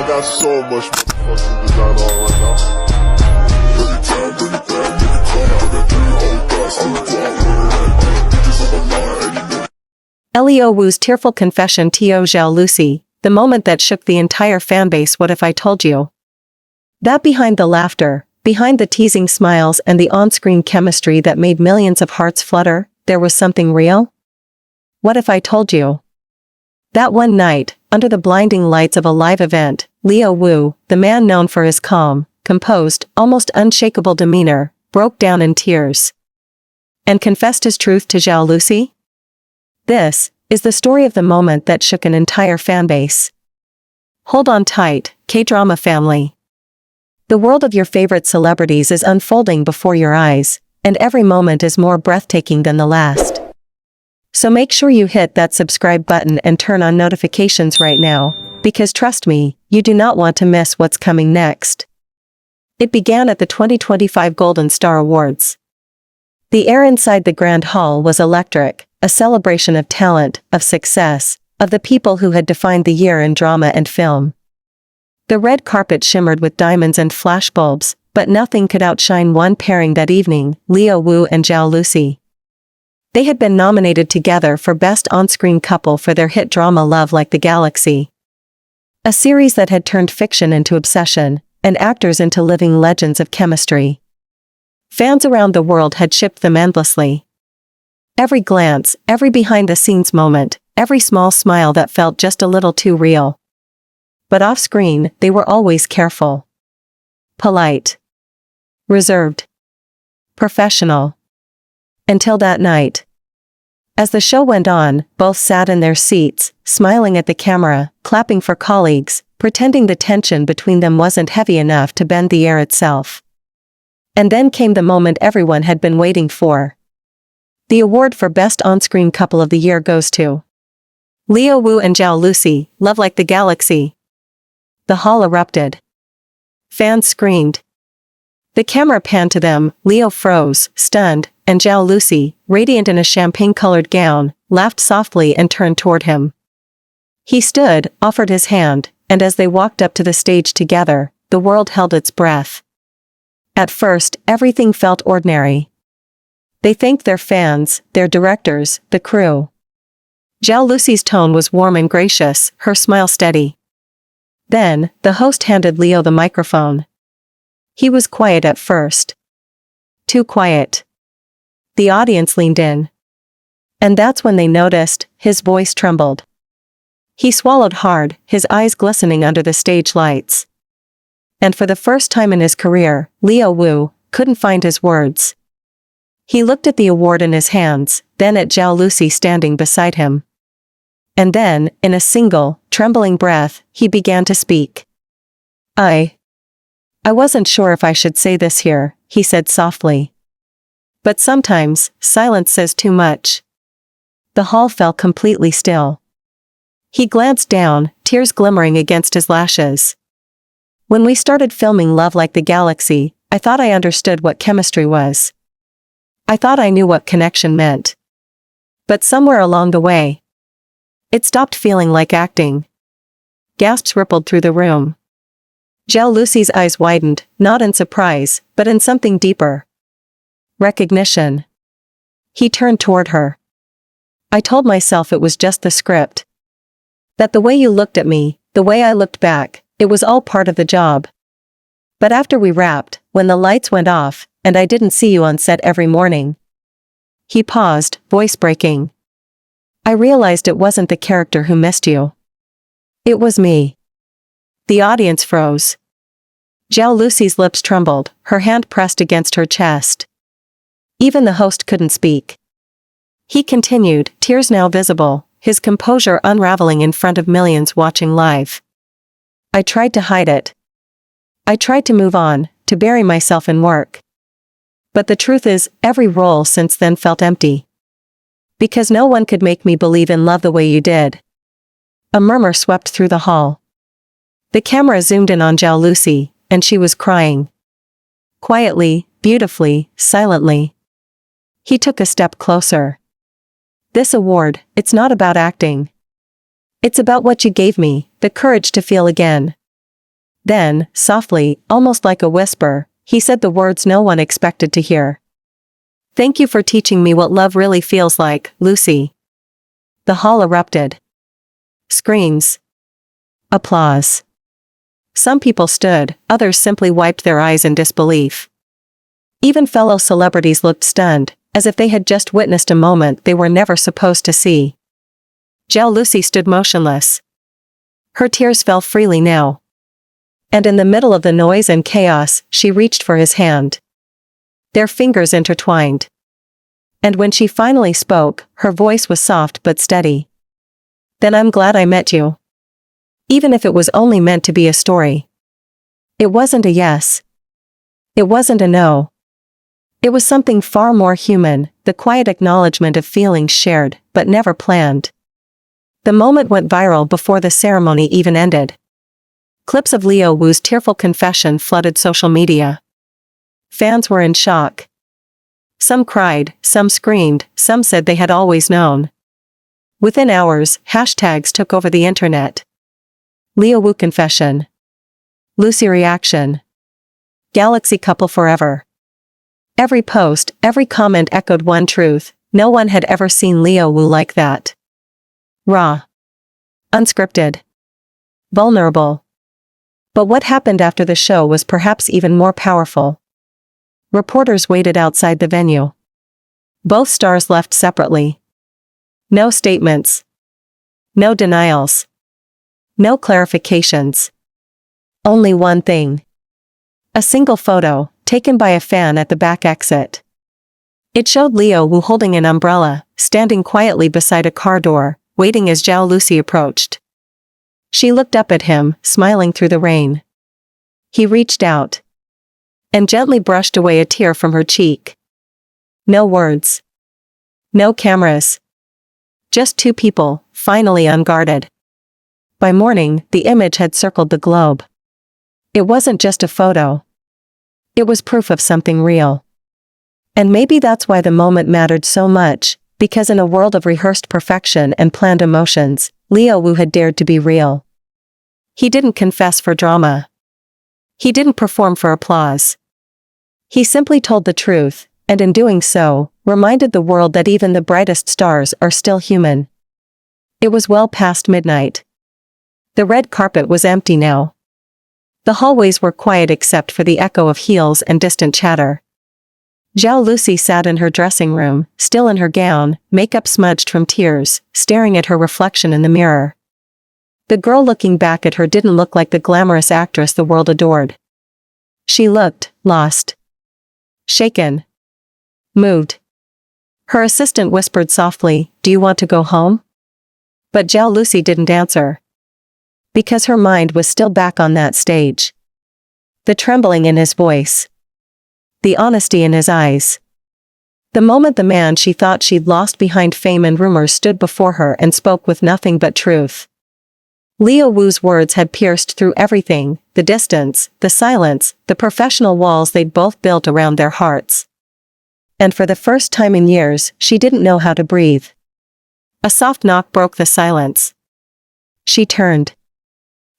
got so much fucking design on right now. Bring it down, bring it down, make it call. I got 3 whole thoughts, I'm the bitches on my line, Leowu's tearful confession to Zhao Lusi, the moment that shook the entire fanbase. What if I told you? That behind the laughter, behind the teasing smiles and the on-screen chemistry that made millions of hearts flutter, there was something real? What if I told you? That one night, under the blinding lights of a live event, Leowu, the man known for his calm, composed, almost unshakable demeanor, broke down in tears and confessed his truth to Zhao Lusi? This is the story of the moment that shook an entire fanbase. Hold on tight, K-drama family. The world of your favorite celebrities is unfolding before your eyes, and every moment is more breathtaking than the last. So make sure you hit that subscribe button and turn on notifications right now, because trust me, you do not want to miss what's coming next. It began at the 2025 Golden Star Awards. The air inside the Grand Hall was electric, a celebration of talent, of success, of the people who had defined the year in drama and film. The red carpet shimmered with diamonds and flashbulbs, but nothing could outshine one pairing that evening, Leowu and Zhao Lusi. They had been nominated together for Best On-Screen Couple for their hit drama Love Like the Galaxy, a series that had turned fiction into obsession, and actors into living legends of chemistry. Fans around the world had shipped them endlessly. Every glance, every behind-the-scenes moment, every small smile that felt just a little too real. But off-screen, they were always careful, polite, reserved, professional. Until that night. As the show went on, both sat in their seats, smiling at the camera, clapping for colleagues, pretending the tension between them wasn't heavy enough to bend the air itself. And then came the moment everyone had been waiting for. The award for Best On-Screen Couple of the Year goes to Leowu and Zhao Lusi, Love Like the Galaxy. The hall erupted. Fans screamed. The camera panned to them, Leo froze, stunned, and Zhao Lusi, radiant in a champagne-colored gown, laughed softly and turned toward him. He stood, offered his hand, and as they walked up to the stage together, the world held its breath. At first, everything felt ordinary. They thanked their fans, their directors, the crew. Zhao Lusi's tone was warm and gracious, her smile steady. Then, the host handed Leo the microphone. He was quiet at first. Too quiet. The audience leaned in. And that's when they noticed, his voice trembled. He swallowed hard, his eyes glistening under the stage lights. And for the first time in his career, Leowu couldn't find his words. He looked at the award in his hands, then at Zhao Lusi standing beside him. And then, in a single, trembling breath, he began to speak. I wasn't sure if I should say this here, he said softly. But sometimes, silence says too much. The hall fell completely still. He glanced down, tears glimmering against his lashes. When we started filming Love Like the Galaxy, I thought I understood what chemistry was. I thought I knew what connection meant. But somewhere along the way, it stopped feeling like acting. Gasps rippled through the room. Zhao Lusi's eyes widened, not in surprise, but in something deeper. Recognition. He turned toward her. I told myself it was just the script. That the way you looked at me, the way I looked back, it was all part of the job. But after we wrapped, when the lights went off, and I didn't see you on set every morning. He paused, voice breaking. I realized it wasn't the character who missed you. It was me. The audience froze. Zhao Lusi's lips trembled, her hand pressed against her chest. Even the host couldn't speak. He continued, tears now visible, his composure unraveling in front of millions watching live. I tried to hide it. I tried to move on, to bury myself in work. But the truth is, every role since then felt empty. Because no one could make me believe in love the way you did. A murmur swept through the hall. The camera zoomed in on Zhao Lusi, and she was crying. Quietly, beautifully, silently. He took a step closer. This award, it's not about acting. It's about what you gave me, the courage to feel again. Then, softly, almost like a whisper, he said the words no one expected to hear. "Thank you for teaching me what love really feels like, Lucy." The hall erupted. Screams. Applause. Some people stood, others simply wiped their eyes in disbelief. Even fellow celebrities looked stunned, as if they had just witnessed a moment they were never supposed to see. Zhao Lusi stood motionless. Her tears fell freely now. And in the middle of the noise and chaos, she reached for his hand. Their fingers intertwined. And when she finally spoke, her voice was soft but steady. "Then I'm glad I met you. Even if it was only meant to be a story." It wasn't a yes. It wasn't a no. It was something far more human, the quiet acknowledgement of feelings shared, but never planned. The moment went viral before the ceremony even ended. Clips of Leowu's tearful confession flooded social media. Fans were in shock. Some cried, some screamed, some said they had always known. Within hours, hashtags took over the internet. Leowu confession. Lucy reaction. Galaxy couple forever. Every post, every comment echoed one truth: no one had ever seen Leowu like that. Raw. Unscripted. Vulnerable. But what happened after the show was perhaps even more powerful. Reporters waited outside the venue. Both stars left separately. No statements. No denials. No clarifications. Only one thing. A single photo, taken by a fan at the back exit. It showed Leowu holding an umbrella, standing quietly beside a car door, waiting as Zhao Lusi approached. She looked up at him, smiling through the rain. He reached out and gently brushed away a tear from her cheek. No words. No cameras. Just two people, finally unguarded. By morning, the image had circled the globe. It wasn't just a photo. It was proof of something real. And maybe that's why the moment mattered so much, because in a world of rehearsed perfection and planned emotions, Leowu had dared to be real. He didn't confess for drama. He didn't perform for applause. He simply told the truth, and in doing so, reminded the world that even the brightest stars are still human. It was well past midnight. The red carpet was empty now. The hallways were quiet except for the echo of heels and distant chatter. Zhao Lusi sat in her dressing room, still in her gown, makeup smudged from tears, staring at her reflection in the mirror. The girl looking back at her didn't look like the glamorous actress the world adored. She looked lost. Shaken. Moved. Her assistant whispered softly, "Do you want to go home?" But Zhao Lusi didn't answer. Because her mind was still back on that stage. The trembling in his voice. The honesty in his eyes. The moment the man she thought she'd lost behind fame and rumors stood before her and spoke with nothing but truth. Leowu's words had pierced through everything, the distance, the silence, the professional walls they'd both built around their hearts. And for the first time in years, she didn't know how to breathe. A soft knock broke the silence. She turned.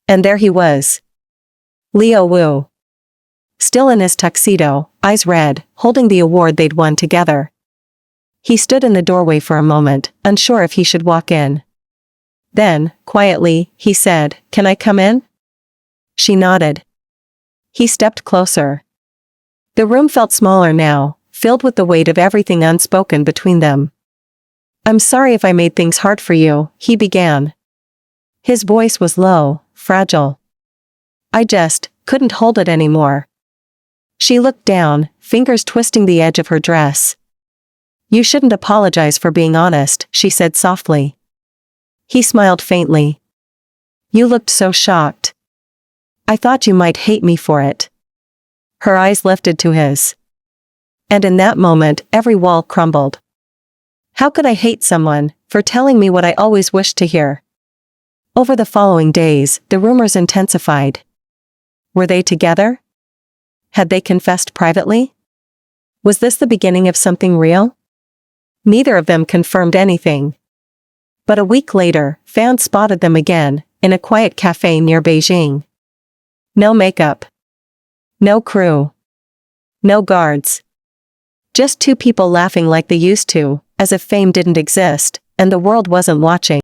And there he was. Leowu. Still in his tuxedo, eyes red, holding the award they'd won together. He stood in the doorway for a moment, unsure if he should walk in. Then, quietly, he said, "Can I come in?" She nodded. He stepped closer. The room felt smaller now, filled with the weight of everything unspoken between them. "I'm sorry if I made things hard for you," he began. His voice was low, fragile. "I just couldn't hold it anymore." She looked down, fingers twisting the edge of her dress. "You shouldn't apologize for being honest," she said softly. He smiled faintly. "You looked so shocked. I thought you might hate me for it." Her eyes lifted to his. And in that moment, every wall crumbled. How could I hate someone for telling me what I always wished to hear? Over the following days, the rumors intensified. Were they together? Had they confessed privately? Was this the beginning of something real? Neither of them confirmed anything. But a week later, fans spotted them again, in a quiet cafe near Beijing. No makeup. No crew. No guards. Just two people laughing like they used to, as if fame didn't exist, and the world wasn't watching.